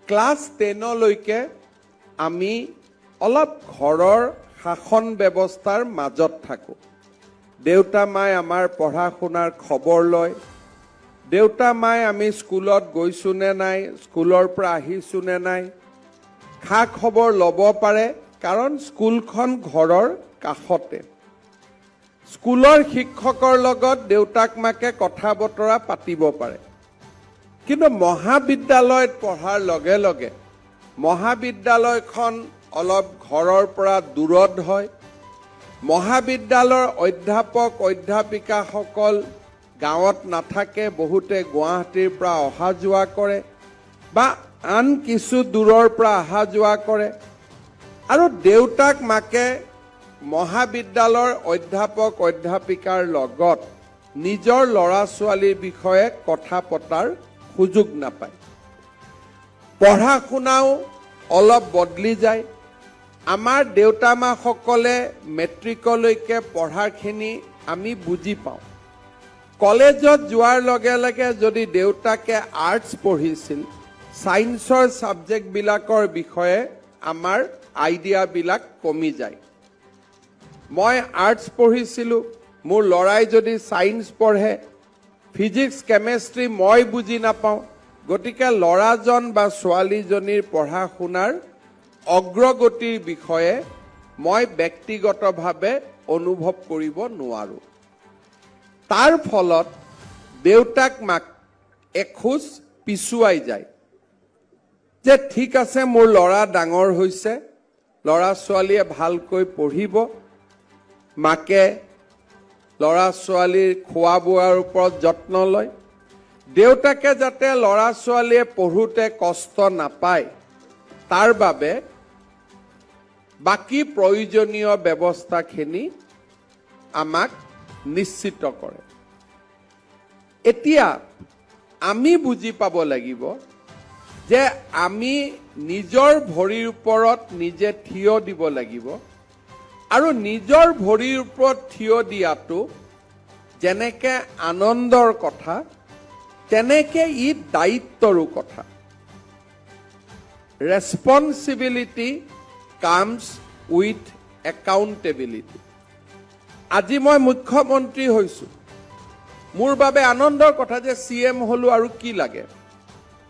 class 10 লৈকে আমি অলপ ঘৰৰ শাসন ব্যৱস্থাৰ মাজত থাকো দেউতা মাই আমাৰ পঢ়া শুনাৰ খবৰ লয় দেউতা মাই আমি স্কুলত গৈছো নে নাই স্কুলৰ পৰা আহিছো নে নাই খা খবৰ ল'ব পাৰে কাৰণ স্কুলখন ঘৰৰ কাষতে স্কুলৰ শিক্ষকৰ লগত দেউতাক মাকে কথা বতৰা পাতিব পাৰে কিন্তু মহাবিদ্যালয়ত পঢ়াৰ লগে লগে মহাবিদ্যালয়খন অলপ ঘৰৰ পৰা দূৰত হয় মহাবিদ্যালয়ৰ অধ্যাপক অধ্যাপিকাসকল গাঁৱত নাথাকে বহুতে গুৱাহাটীৰ পৰা অহা যোৱা কৰে বা আন কিছু দূৰৰ পৰা অহা যোৱা কৰে আৰু দেউতাক মাকে মহাবিদ্যালয়ৰ অধ্যাপক অধ্যাপিকাৰ লগত নিজৰ ল'ৰা ছোৱালীৰ বিষয়ে কথা পতাৰ সুযোগ নাপায় পঢ়া শুনাও অলপ বদলি যায় আমাৰ দেউতা মা সকলে মেট্ৰিকলৈকে পঢ়াখিনি আমি বুজি পাওঁ কলেজত যোৱাৰ লগে লগে যদি দেউতাকে আৰ্টছ পঢ়িছিল সায়েন্সৰ সাবজেক্ট বিলাকৰ বিষয়ে আমাৰ আইডিয়া বিলাক কমি যায় মই আৰ্টছ পঢ়িছিলো মোৰ লৰাই যদি সায়েন্স পঢ়ে ফিজিক্স কেমিষ্ট্ৰি মই বুজি নাপাওঁ গতিকে লৰাজন বা ছোৱালীজনীৰ পঢ়া শুনাৰ অগ্ৰগতিৰ বিষয়ে মই ব্যক্তিগতভাৱে অনুভৱ কৰিব নোৱাৰো তাৰ ফলত দেউতাক মাক এখোজ পিছুৱাই যায় যে ঠিক আছে মোৰ লৰা ডাঙৰ হৈছে লৰা ছোৱালীয়ে ভালকৈ পঢ়িব মাকে লৰা ছোৱালীৰ খোৱা বোৱাৰ ওপৰত যত্ন লয় দেউতাকে যাতে লৰা ছোৱালীয়ে পঢ়োতে কষ্ট নাপায় তাৰ বাবে বাকি প্ৰয়োজনীয় ব্যৱস্থাখিনি আমাক নিশ্চিত কৰে এতিয়া আমি বুজি পাব লাগিব যে আমি নিজৰ ভৰিৰ ওপৰত নিজে থিয় দিব লাগিব আৰু নিজৰ ভৰিৰ ওপৰত থিয় দিয়াটো যেনেকে আনন্দৰ কথা তেনেকে ই দায়িত্বৰো কথা ৰেসপন্সিবিলিটি কামস উইথ একাউন্টেবিলিটি আজি মই মুখ্যমন্ত্ৰী হৈছো মোৰ বাবে আনন্দৰ কথা যে সিএম হলো আৰু কি লাগে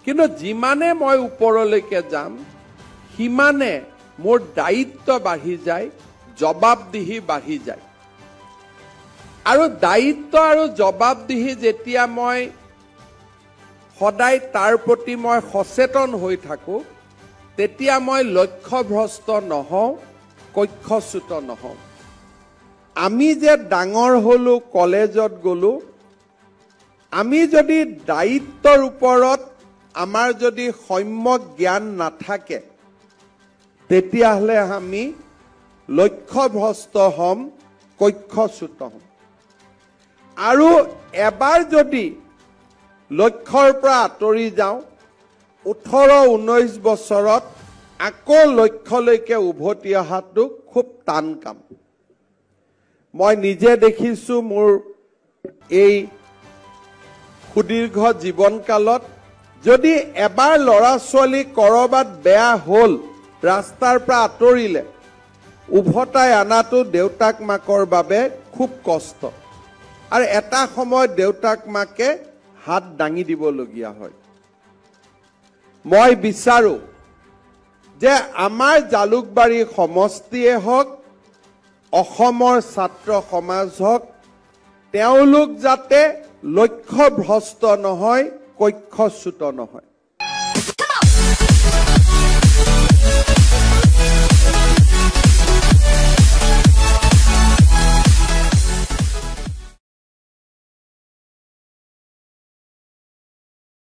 কিন্তু যিমানে মই ওপৰলৈকে যাম হিমানে মোৰ দায়িত্ব বাঢ়ি যায় জবাবদিহি বাঢ়ি যায় আৰু দায়িত্ব আৰু জবাবদিহি যেতিয়া মই সদায় তাৰ প্ৰতি মই সচেতন হৈ থাকো তেতিয়া মই লক্ষ্যভ্ৰষ্ট নহওঁ কক্ষচ্যুত নহওঁ আমি যে ডাঙৰ হলো কলেজত গলো আমি যদি দায়িত্বৰ ওপৰত আমাৰ যদি সম্যক জ্ঞান নাথাকে তেতিয়াহলে আমি লক্ষ্যভ্ৰষ্ট হম কক্ষচ্যুত হম আৰু এবাৰ যদি লক্ষ্যৰ পৰা আঁতৰি যাওঁ 18-19 বছৰত আকৌ লক্ষ্যলৈকে উভতি অহাটো খুব টান কাম মই নিজে দেখিছো মোৰ এই সুদীৰ্ঘ জীৱনকালত যদি এবাৰ ল'ৰা ছোৱালী কৰবাত বেয়া হ'ল ৰাস্তাৰ পৰা আঁতৰিলে উভতাই আনাটো দেউতাক মাকৰ বাবে খুব কষ্ট আৰু এটা সময়ত দেউতাক মাকে হাত দাঙি দিবলগীয়া হয় মই বিচাৰো যে আমাৰ জালুকবাৰী সমষ্টিয়ে হওক অসমৰ ছাত্ৰ সমাজ হওক তেওঁলোক যাতে লক্ষ্যভ্ৰষ্ট নহয় কক্ষচ্যুত নহয়